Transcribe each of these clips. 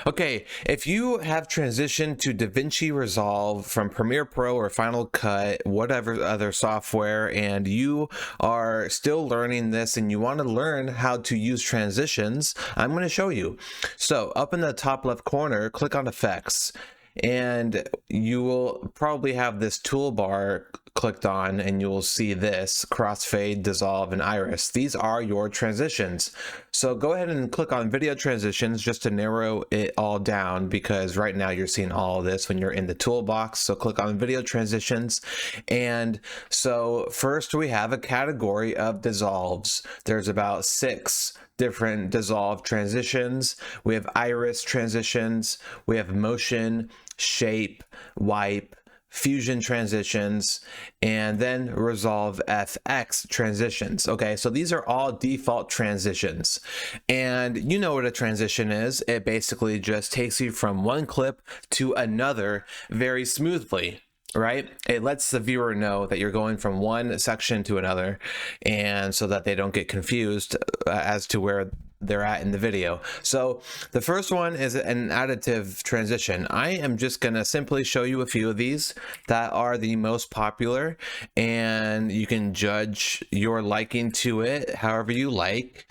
Okay, if you have transitioned to DaVinci Resolve from Premiere Pro or Final Cut, whatever other software, and you are still learning this and you want to learn how to use transitions, I'm going to show you. So up in the top left corner, click on Effects, and you will probably have this toolbar clicked on, and you will see this crossfade, dissolve, and iris. These are your transitions. So go ahead and click on video transitions just to narrow it all down, because right now you're seeing all of this when you're in the toolbox. So click on video transitions. And so first we have a category of dissolves. There's about 6 different dissolve transitions. We have iris transitions, we have motion, shape, wipe, fusion transitions, and then resolve FX transitions. Okay, so these are all default transitions, and you know what a transition is. It basically just takes you from one clip to another very smoothly, right? It lets the viewer know that you're going from one section to another, and so that they don't get confused as to where they're at in the video. So the first one is an additive transition. I am just gonna simply show you a few of these that are the most popular, and you can judge your liking to it however you like,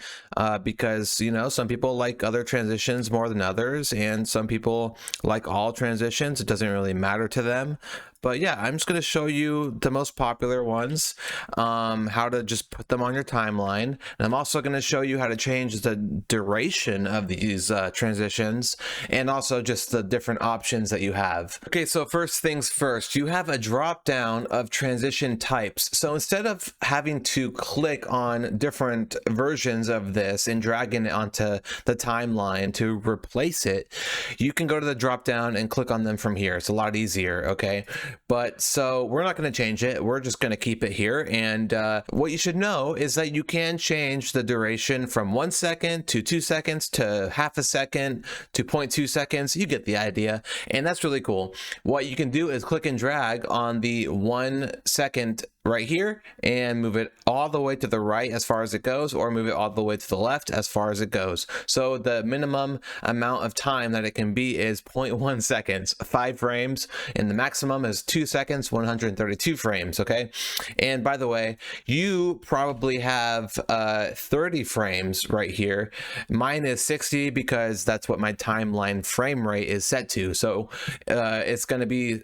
because you know, some people like other transitions more than others, and some people like all transitions. It doesn't really matter to them. But yeah, I'm just going to show you the most popular ones, how to just put them on your timeline. And I'm also going to show you how to change the duration of these transitions, and also just the different options that you have. Okay, so first things first, you have a drop down of transition types. So instead of having to click on different versions of this and dragging it onto the timeline to replace it, you can go to the drop down and click on them from here. It's a lot easier, okay? But so we're not going to change it. We're just going to keep it here. And what you should know is that you can change the duration from 1 second to 2 seconds to half a second to 0.2 seconds. You get the idea. And that's really cool. What you can do is click and drag on the 1 second right here and move it all the way to the right as far as it goes, or move it all the way to the left as far as it goes. So the minimum amount of time that it can be is 0.1 seconds, 5 frames, and the maximum is 2 seconds, 132 frames. Okay, and by the way, you probably have 30 frames right here. Mine is 60 because that's what my timeline frame rate is set to. So it's going to be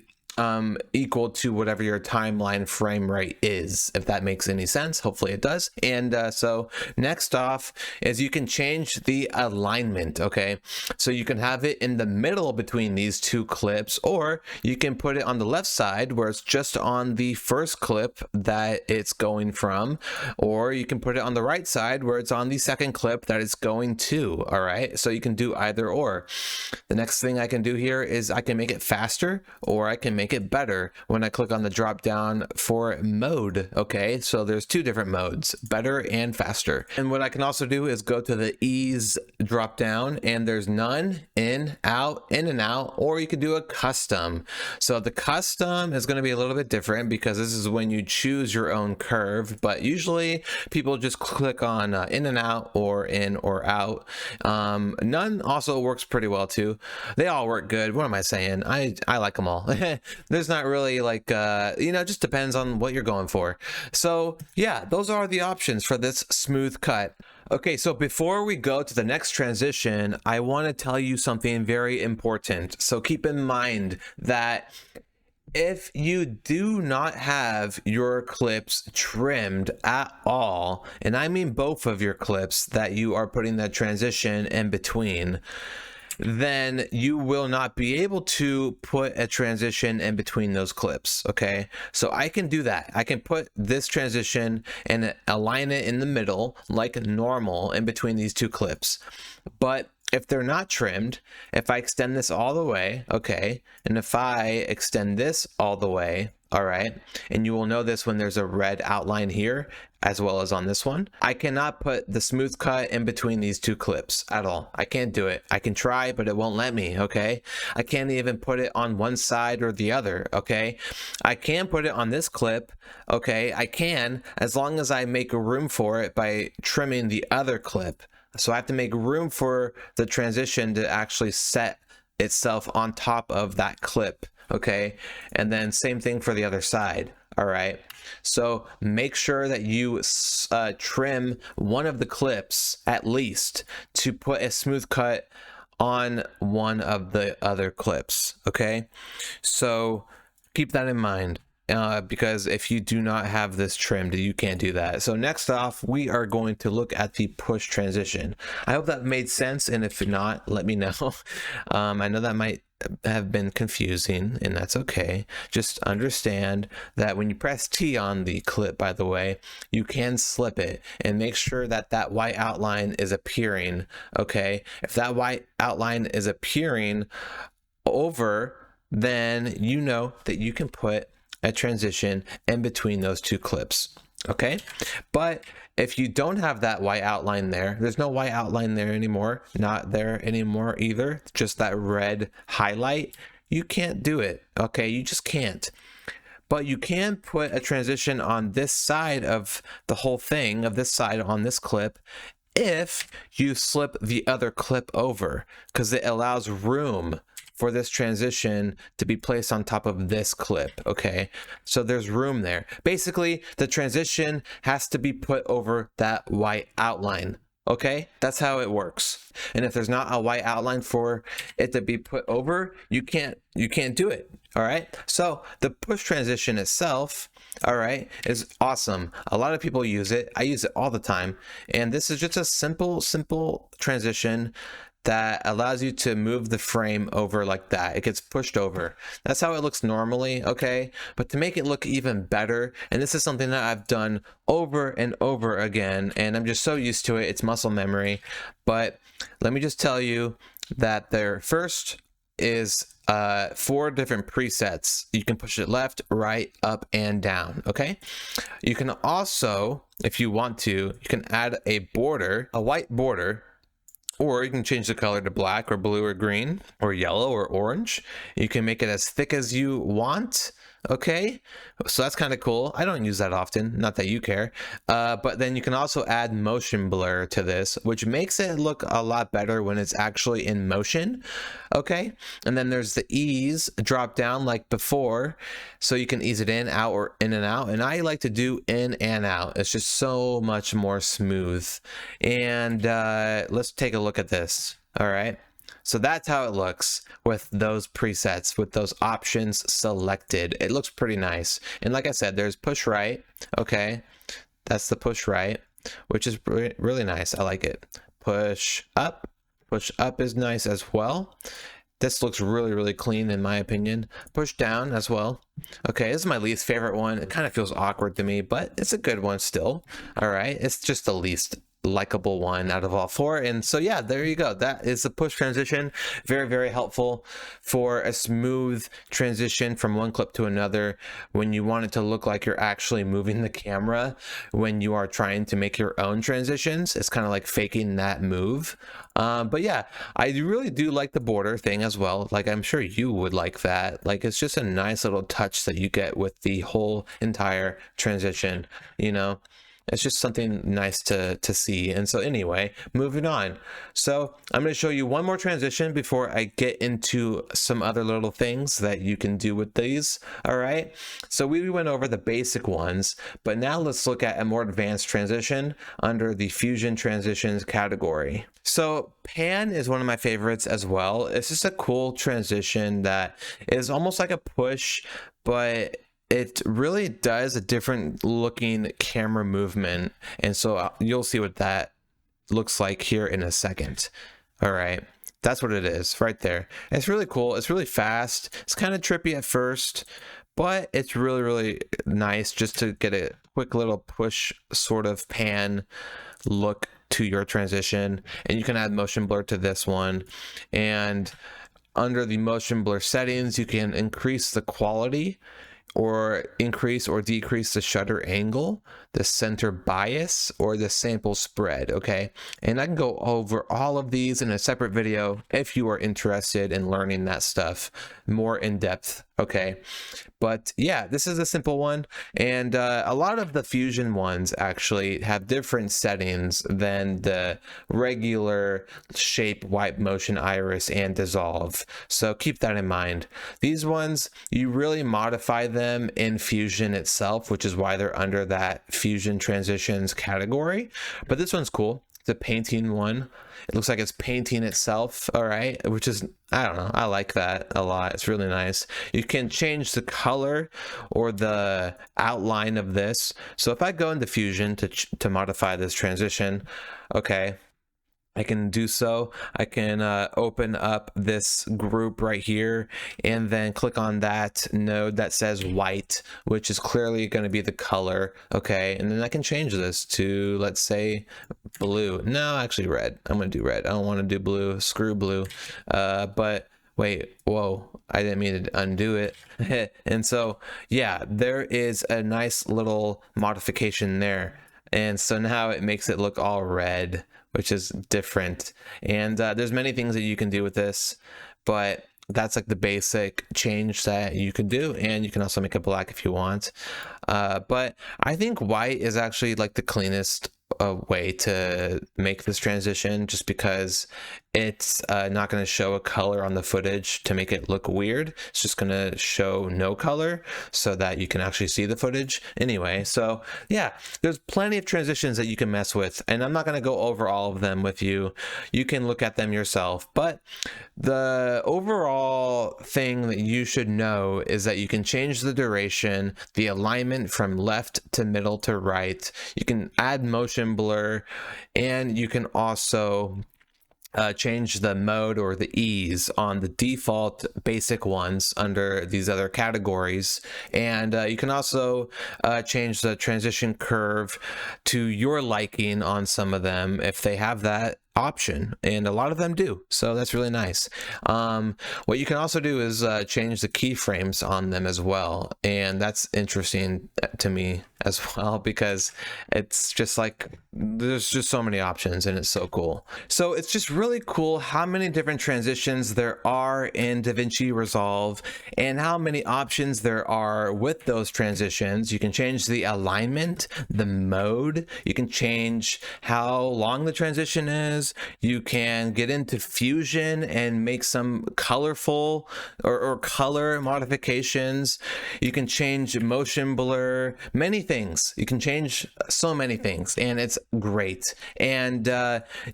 equal to whatever your timeline frame rate is, if that makes any sense. Hopefully it does. And so next off is you can change the alignment. Okay, so you can have it in the middle between these two clips, or you can put it on the left side where it's just on the first clip that it's going from, or you can put it on the right side where it's on the second clip that it's going to. All right, so you can do either or. The next thing I can do here is I can make it faster, or I can make it better when I click on the drop down for mode. Okay, so there's 2 different modes, better and faster. And what I can also do is go to the ease drop down, and there's none, in, out, in and out, or you could do a custom. So the custom is going to be a little bit different because this is when you choose your own curve, but usually people just click on in and out, or in or out. None also works pretty well too. They all work good. What am I saying? I like them all. There's not really like you know, it just depends on what you're going for. So yeah, those are the options for this smooth cut. Okay, so before we go to the next transition, I want to tell you something very important. So keep in mind that if you do not have your clips trimmed at all, and I mean both of your clips that you are putting that transition in between, then you will not be able to put a transition in between those clips. Okay, so I can do that. I can put this transition and align it in the middle like normal in between these 2 clips. But if they're not trimmed, if I extend this all the way, okay, and if I extend this all the way, all right, and you will know this when there's a red outline here as well as on this one, I cannot put the smooth cut in between these 2 clips at all. I can't do it. I can try, but it won't let me. Okay, I can't even put it on one side or the other. Okay, I can put it on this clip. Okay, I can, as long as I make room for it by trimming the other clip. So I have to make room for the transition to actually set itself on top of that clip. Okay, and then same thing for the other side. All right, so make sure that you trim one of the clips at least to put a smooth cut on one of the other clips. Okay, so keep that in mind. Because if you do not have this trimmed, you can't do that. So next off, we are going to look at the push transition. I hope that made sense, and if not, let me know. I know that might have been confusing, and that's okay. Just understand that when you press T on the clip, by the way, you can slip it, and make sure that that white outline is appearing. Okay, if that white outline is appearing over, then you know that you can put a transition in between those two clips. Okay, but if you don't have that white outline there's no white outline there anymore, not there anymore either, just that red highlight, you can't do it. Okay, you just can't. But you can put a transition on this side of the whole thing, of this side on this clip, if you slip the other clip over, because it allows room for this transition to be placed on top of this clip. Okay, so there's room there. Basically, the transition has to be put over that white outline. Okay, that's how it works. And if there's not a white outline for it to be put over, you can't do it. All right, so the push transition itself, all right, is awesome. A lot of people use it. I use it all the time, and this is just a simple transition that allows you to move the frame over like that. It gets pushed over. That's how it looks normally, okay? But to make it look even better, and this is something that I've done over and over again, and I'm just so used to it, it's muscle memory. But let me just tell you that there first is 4 different presets. You can push it left, right, up, and down, okay? You can also, if you want to, you can add a border, a white border, or you can change the color to black or blue or green or yellow or orange. You can make it as thick as you want. Okay, so that's kind of cool. I don't use that often, not that you care. But then you can also add motion blur to this, which makes it look a lot better when it's actually in motion. Okay, and then there's the ease drop down like before, so you can ease it in, out, or in and out. And I like to do in and out. It's just so much more smooth. And let's take a look at this. All right. So that's how it looks with those presets, with those options selected. It looks pretty nice. And like I said, there's push right. Okay, that's the push right, which is really nice. I like it. Push up is nice as well. This looks really clean in my opinion. Push down as well. Okay, this is my least favorite one. It kind of feels awkward to me, but it's a good one still. All right, it's just the least likable one out of all 4. And so yeah, there you go. That is the push transition. Very helpful for a smooth transition from one clip to another when you want it to look like you're actually moving the camera when you are trying to make your own transitions. It's kind of like faking that move. But yeah, I really do like the border thing as well. Like, I'm sure you would like that. Like, it's just a nice little touch that you get with the whole entire transition, you know. It's just something nice to see. And so anyway, moving on. So I'm going to show you one more transition before I get into some other little things that you can do with these. All right. So we went over the basic ones, but now let's look at a more advanced transition under the fusion transitions category. So pan is one of my favorites as well. It's just a cool transition that is almost like a push, but it really does a different looking camera movement. And so you'll see what that looks like here in a second. All right, that's what it is right there. It's really cool. It's really fast. It's kind of trippy at first, but it's really nice just to get a quick little push sort of pan look to your transition. And you can add motion blur to this one. And under the motion blur settings, you can increase the quality or increase or decrease the shutter angle, the center bias, or the sample spread, okay? And I can go over all of these in a separate video if you are interested in learning that stuff more in depth, okay? But yeah, this is a simple one, and a lot of the fusion ones actually have different settings than the regular shape, wipe, motion, iris, and dissolve, so keep that in mind. These ones, you really modify them in Fusion itself, which is why they're under that Fusion transitions category. But this one's cool. The painting one, it looks like it's painting itself, all right, which is, I don't know, I like that a lot. It's really nice. You can change the color or the outline of this. So if I go into Fusion to modify this transition, okay, I can do so. I can open up this group right here and then click on that node that says white, which is clearly going to be the color. Okay, and then I can change this to, let's say, blue. No, actually red. I'm going to do red. I don't want to do blue. Screw blue. But wait, whoa, I didn't mean to undo it. And so, yeah, there is a nice little modification there. And so now it makes it look all red, which is different. And there's many things that you can do with this, but that's like the basic change that you can do. And you can also make it black if you want. But I think white is actually like the cleanest way to make this transition, just because it's not going to show a color on the footage to make it look weird. It's just going to show no color so that you can actually see the footage anyway. So yeah, there's plenty of transitions that you can mess with, and I'm not going to go over all of them with you. You can look at them yourself, but the overall thing that you should know is that you can change the duration, the alignment from left to middle to right. You can add motion blur, and you can also change the mode or the ease on the default basic ones under these other categories. And you can also change the transition curve to your liking on some of them if they have that option, and a lot of them do, so that's really nice. What you can also do is change the keyframes on them as well, and that's interesting to me as well, because it's just like there's just so many options and it's so cool. So it's just really cool how many different transitions there are in DaVinci Resolve and how many options there are with those transitions. You can change the alignment, the mode, you can change how long the transition is. You can get into Fusion and make some colorful or color modifications. You can change motion blur, many things. You can change so many things, and it's great. And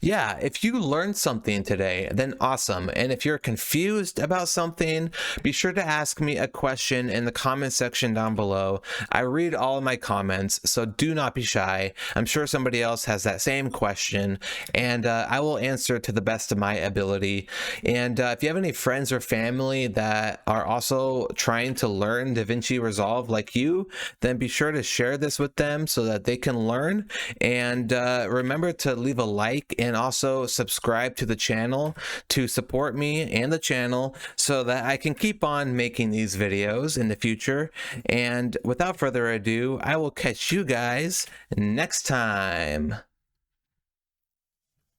yeah, if you learned something today, then awesome. And if you're confused about something, be sure to ask me a question in the comment section down below. I read all of my comments, so do not be shy. I'm sure somebody else has that same question, and I will answer to the best of my ability. And if you have any friends or family that are also trying to learn DaVinci Resolve like you, then be sure to share this with them so that they can learn. And remember to leave a like and also subscribe to the channel to support me and the channel so that I can keep on making these videos in the future. And without further ado, I will catch you guys next time.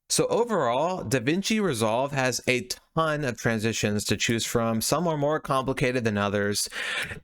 So overall, DaVinci Resolve has a ton of transitions to choose from. Some are more complicated than others,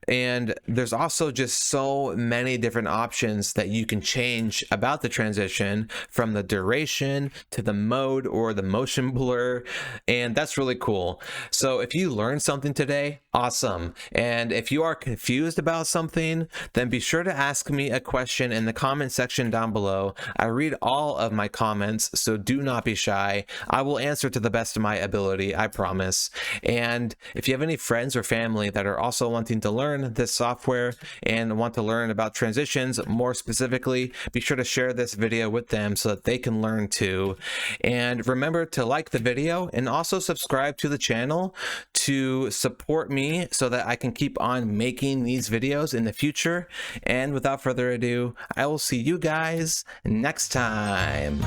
and there's also just so many different options that you can change about the transition, from the duration to the mode or the motion blur, and that's really cool. So if you learned something today, awesome. And if you are confused about something, then be sure to ask me a question in the comment section down below. I read all of my comments, so do not be shy. I will answer to the best of my ability, I promise. And if you have any friends or family that are also wanting to learn this software and want to learn about transitions more specifically, be sure to share this video with them so that they can learn too. And remember to like the video and also subscribe to the channel to support me so that I can keep on making these videos in the future. And without further ado, I will see you guys next time.